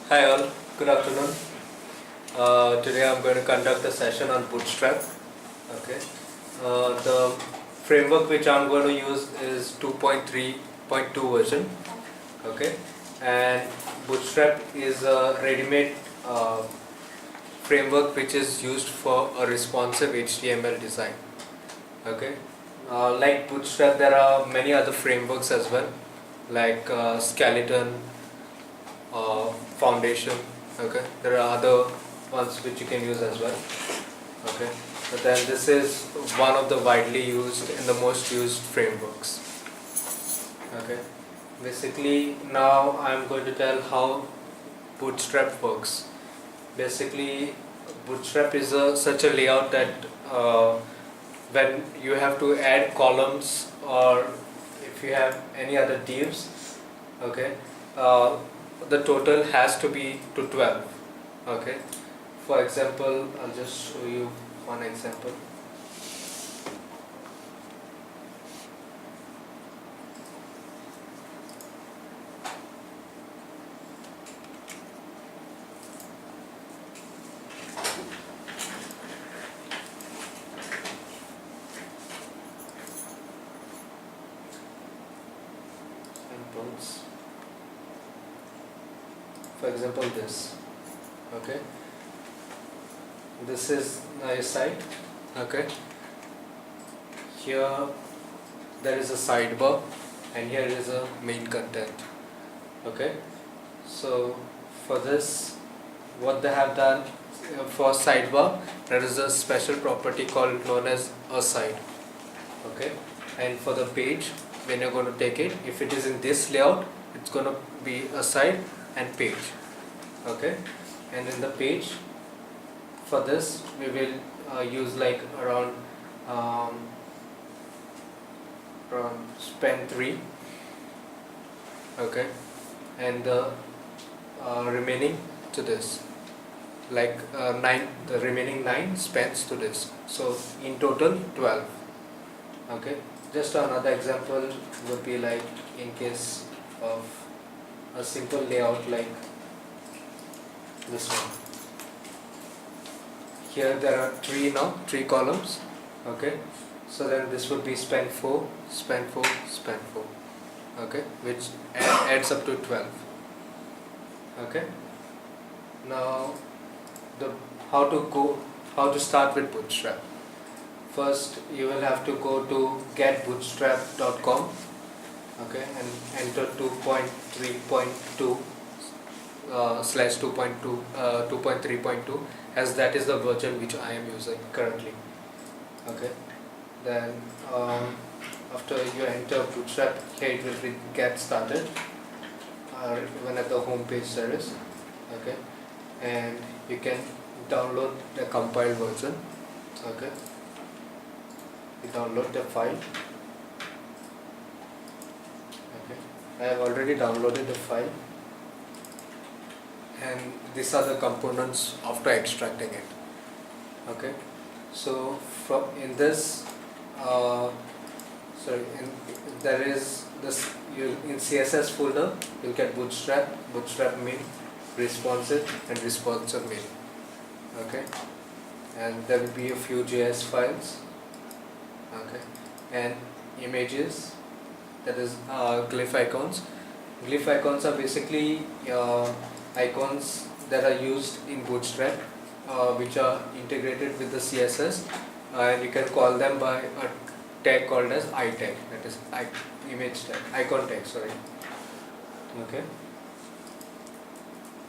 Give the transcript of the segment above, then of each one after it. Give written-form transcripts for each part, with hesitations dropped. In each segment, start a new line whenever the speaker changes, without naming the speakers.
Hi all, good afternoon. Today I'm going to conduct a session on Bootstrap. Okay. The framework which I'm going to use is 2.3.2 version. Okay. And Bootstrap is a ready-made framework which is used for a responsive HTML design. Okay. Like Bootstrap, there are many other frameworks as well, like Skeleton, Foundation. Okay, there are other ones which you can use as well. Okay, but then this is one of the widely used and the most used frameworks. Okay, basically now I'm going to tell how Bootstrap works. Basically, Bootstrap is such a layout that when you have to add columns or if you have any other divs, okay, uh, the total has to be to 12. Okay, for example, I'll just show you one example. Samples. For example, this. Okay, this is my site. Okay, here there is a sidebar and here is a main content. Okay, so for this, what they have done for sidebar, there is a special property called known as aside. Okay, and for the page, when you're going to take it, if it is in this layout, it's going to be aside and page. Okay, and in the page, for this we will use like um, around span 3. Okay, and the remaining to this, like 9, the remaining 9 spans to this, so in total 12. Okay, just another example would be like in case of a simple layout like this one. Here there are 3 columns. Okay, so then this would be span 4, span 4, span 4. Okay, which adds up to 12. Okay, now the how to start with Bootstrap. First you will have to go to getbootstrap.com. Okay, and enter 2.3.2 slash 2.2 2.3.2, as that is the version which I am using currently. Okay, then after you enter Bootstrap, here it will be get started, even at the home page there is. Okay, and you can download the compiled version. Okay, you download the file. Okay, I have already downloaded the file, and these are the components after extracting it. Okay, so from in this there is this, in CSS folder you'll get Bootstrap, Bootstrap main, responsive and responsive main. Okay, and there will be a few JS files. Okay, and images, that is glyph icons. Glyph icons are basically icons that are used in Bootstrap, which are integrated with the CSS, and you can call them by a tag called as iTag, that is image tag, icon tag, sorry. Okay,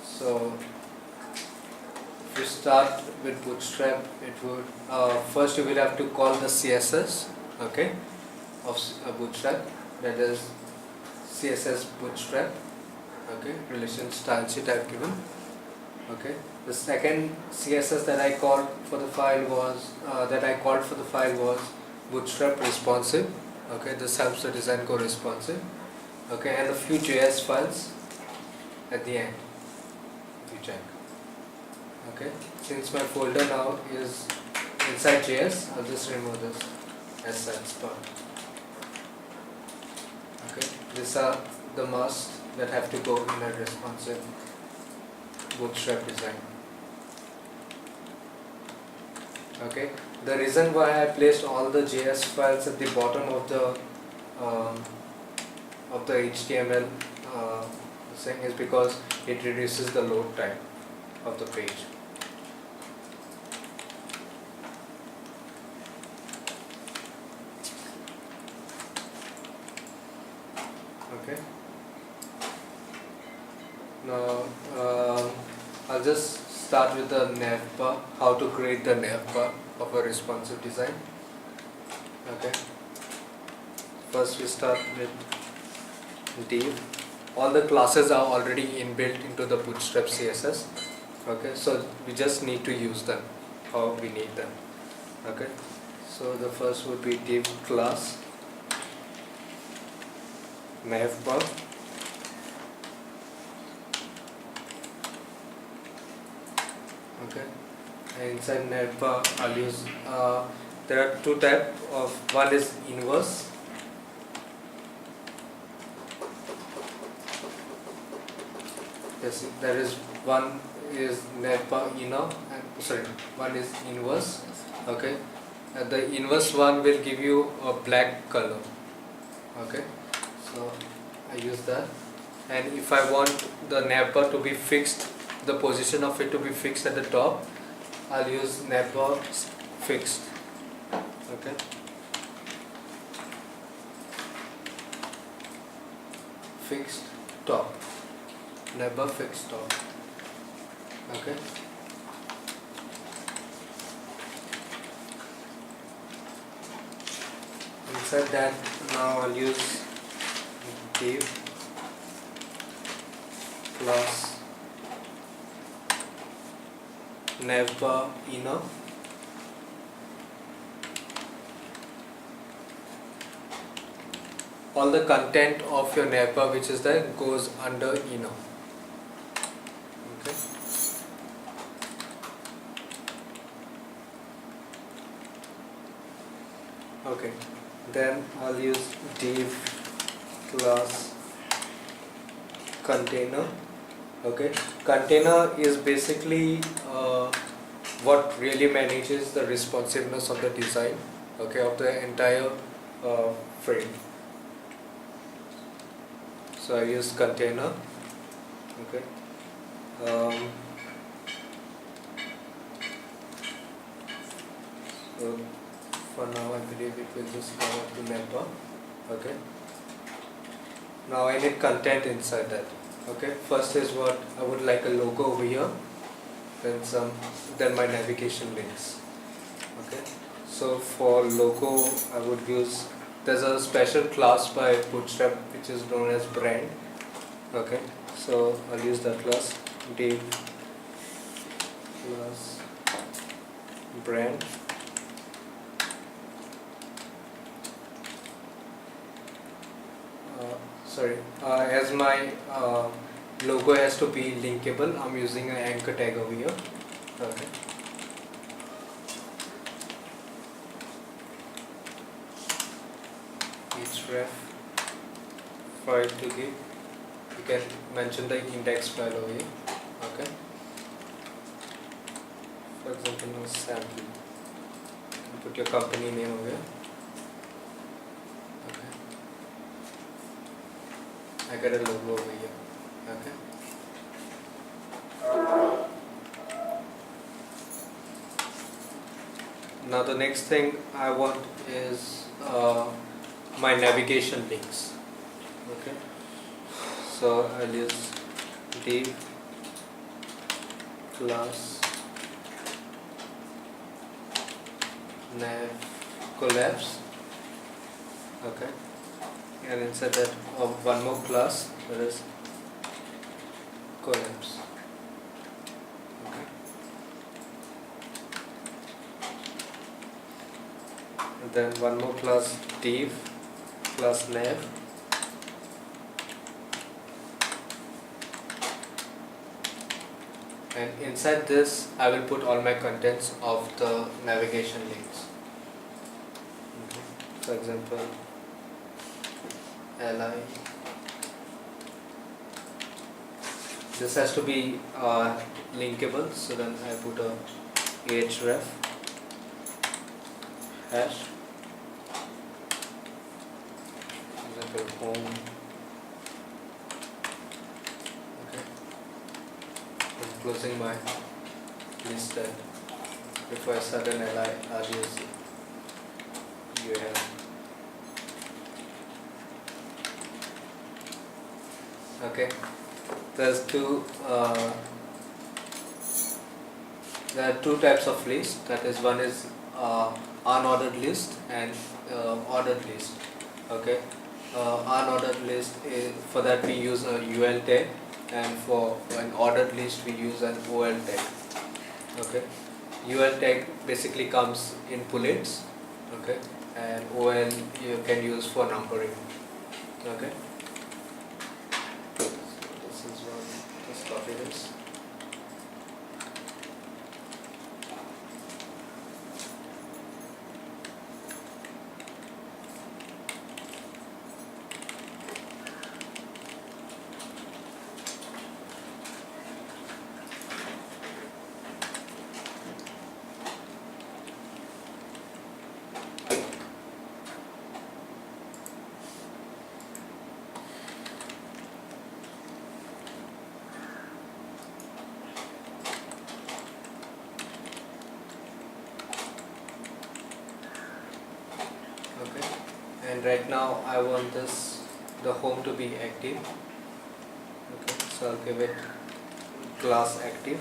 so if you start with Bootstrap, it would first you will have to call the CSS, okay, of Bootstrap, that is CSS Bootstrap. Okay, relation style sheet I have given. Okay, the second CSS that I called for the file was Bootstrap responsive. Okay, this helps the design go responsive. Okay, and a few JS files at the end if you check. Okay, since my folder now is inside JS, I'll just remove this assets part. Okay, these are the masks that have to go in a responsive bootstrap design. Okay, the reason why I placed all the JS files at the bottom of the HTML thing is because it reduces the load time of the page. Okay. Now I'll just start with the nav bar, how to create the nav bar of a responsive design. Okay. First we start with div. All the classes are already inbuilt into the Bootstrap CSS. Okay, so we just need to use them how we need them. Okay, so the first would be div class navbar. Okay, and inside navbar I'll use there are two types of, one is inverse. Yes, there is one is navbar inner and sorry, one is inverse. Okay, and the inverse one will give you a black color. Okay, so I use that, and if I want the navbar to be fixed, the position of it to be fixed at the top, I'll use navbar fixed. Okay, fixed top, navbar fixed top. Okay, inside that now I'll use div class navbar inner. All the content of your navbar which is there goes under inner. Okay. Okay. Then I'll use div class container. Okay. Container is basically what really manages the responsiveness of the design. Okay, of the entire frame. So I use container. Okay. So for now I believe it will just come up to navbar. Okay. Now I need content inside that. Okay. First is what I would like a logo over here. Then my navigation links. Okay. So for logo I would use, there's a special class by Bootstrap which is known as brand. Okay, so I'll use that class div class brand. As my logo has to be linkable, I'm using an anchor tag over here. Okay. Each ref file to give, you can mention the index file over here. Okay. For example, now sample. You can put your company name over here. Okay. I got a logo over here. Okay. Now the next thing I want is my navigation links. Okay. So I'll use div class nav collapse. Okay. And inside that one more class, that is collapse. Okay. And then one more class div class nav. And inside this I will put all my contents of the navigation links. Okay. For example, li, this has to be linkable, so then I put a href hash example home. Okay, I'm closing my list that before I start an li rgs you have. Okay, there's there are two types of list. That is, one is unordered list and ordered list. Okay, unordered list is, for that we use a UL tag, and for an ordered list we use an OL tag. Okay, UL tag basically comes in bullets. Okay, and OL you can use for numbering. Okay. Just copy this. Okay, and right now I want the home to be active. Okay, so I'll give it class active.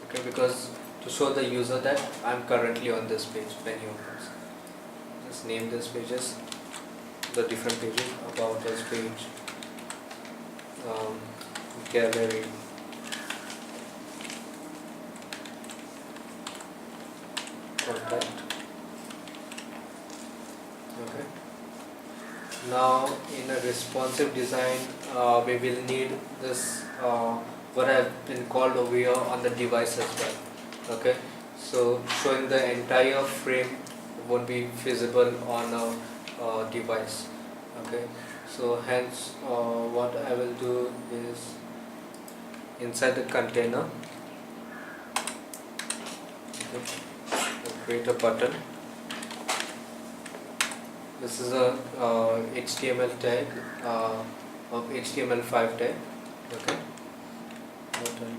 Okay, because to show the user that I'm currently on this page when he opens. Just name this pages, the different pages, about this page, gallery, contact. Okay. Now in a responsive design, we will need this what have been called over here on the device as well. Okay, so showing the entire frame won't be feasible on a device. Okay, so hence what I will do is inside the container, okay, I'll create a button. This is a HTML tag of HTML5 tag. Okay, button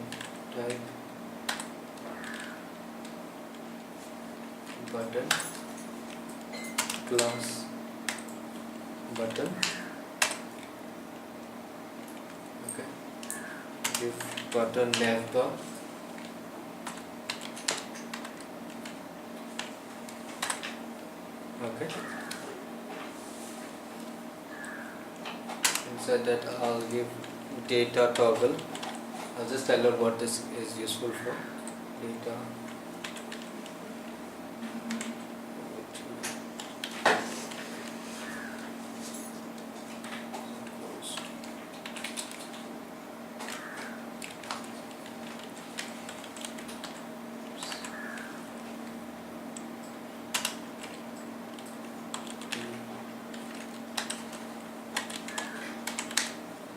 tag button class button. Okay, give button navbar. Okay, inside that I'll give data toggle. I'll just tell her what this is useful for. Data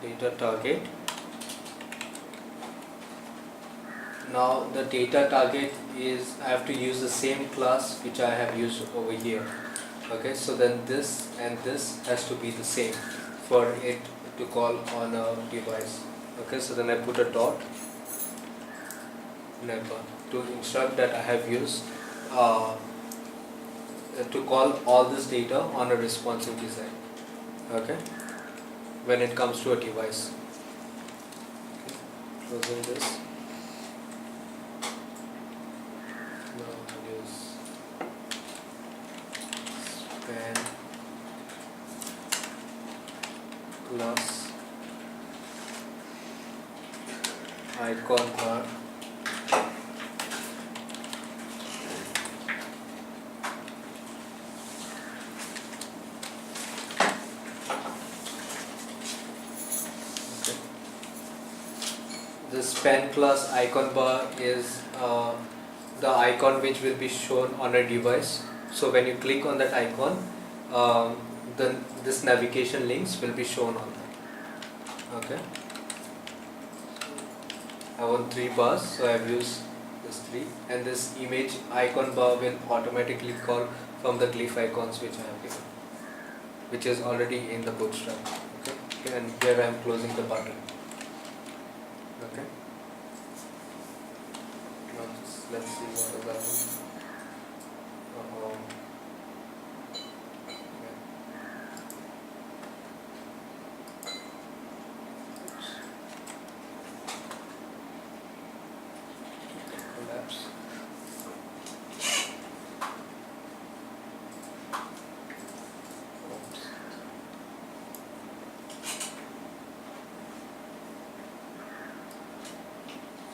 data target. Now the data target is, I have to use the same class which I have used over here. Okay, so then this and this has to be the same for it to call on a device. Okay, so then I put a dot never to instruct that I have used to call all this data on a responsive design. Okay, when it comes to a device. Okay. Closing this. Now use span class icon bar the span class icon bar is the icon which will be shown on a device. So when you click on that icon, then this navigation links will be shown on that. Okay. I want 3 bars, so I have used this 3, and this image icon bar will automatically call from the glyph icons which I have given, which is already in the Bootstrap. Okay, and here I am closing the button. Okay. Now let's see what does that mean. Collapse. Oops.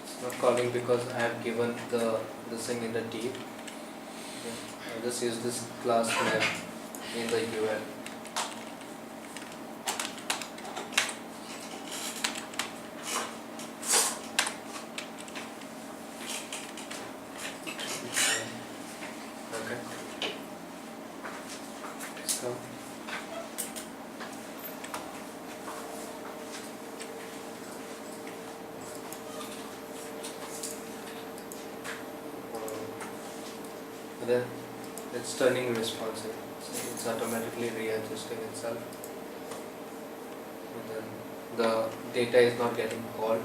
It's not calling because I have given this thing in the div. Okay. I'll just use this class name in the UL. Okay. So then it's turning responsive, so it's automatically readjusting itself, and then the data is not getting called.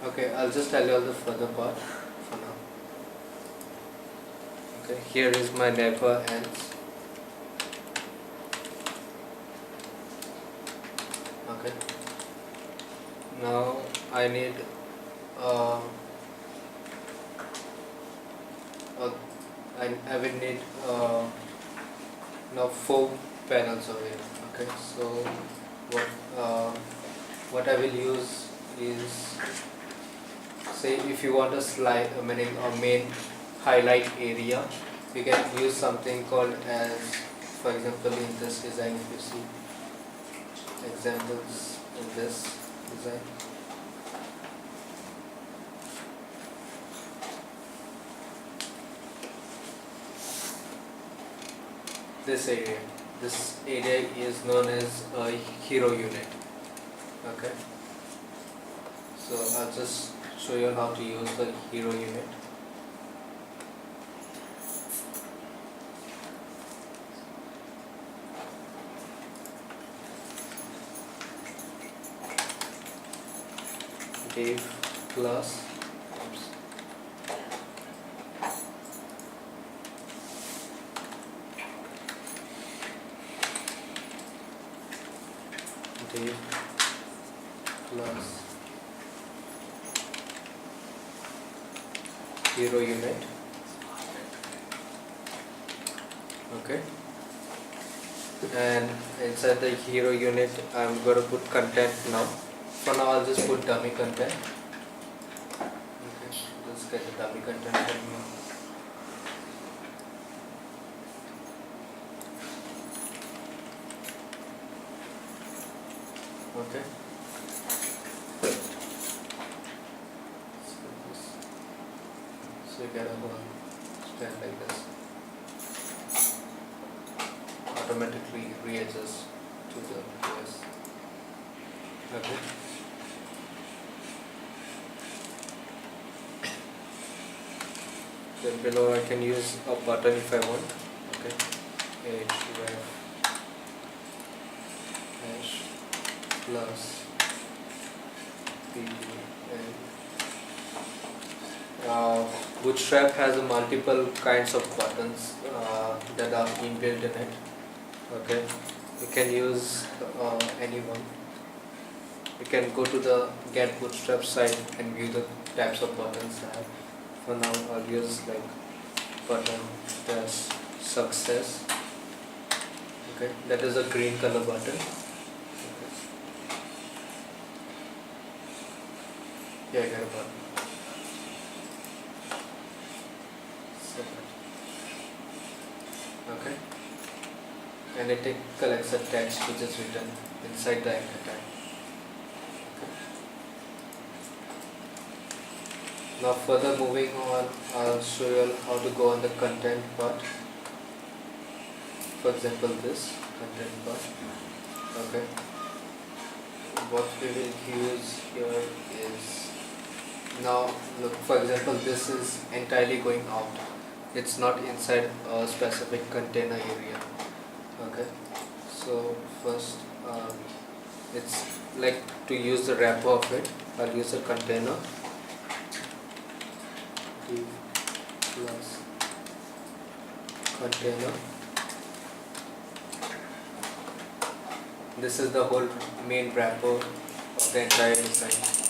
Okay, I'll just tell you all the further part for now. Okay, here is my never ends. Okay, now I need I will need now 4 panels over here. Okay, so what I will use is, say if you want a slide, meaning a main highlight area, you can use something called as, for example, in this design, if you see examples in this design. This area is known as a hero unit. Okay, so I'll just show you how to use the hero unit. Div class, div class hero unit. Okay, and inside the hero unit I'm going to put content now. For now I'll just put dummy content. Okay, let's get the dummy content from here. Okay, so you get a whole stand like this, automatically readjusts to the US. Okay, then below I can use a button if I want. Okay, href hash plus pp, and Bootstrap has multiple kinds of buttons that are inbuilt in it. Okay, you can use any one. You can go to the Get Bootstrap site and view the types of buttons I have. For now, I'll use like button dash success. Okay, that is a green color button. Okay. Yeah, I got a button. Submit. Okay, and it collects a text which is written inside the anchor tag. Now further moving on, I'll show you all how to go on the content part. For example, this content part. Okay. What we will use here is, now look, for example, this is entirely going out. It's not inside a specific container area. Okay. So first, it's like to use the wrapper of it. I'll use a container. Plus container. This is the whole main wrapper of the entire design.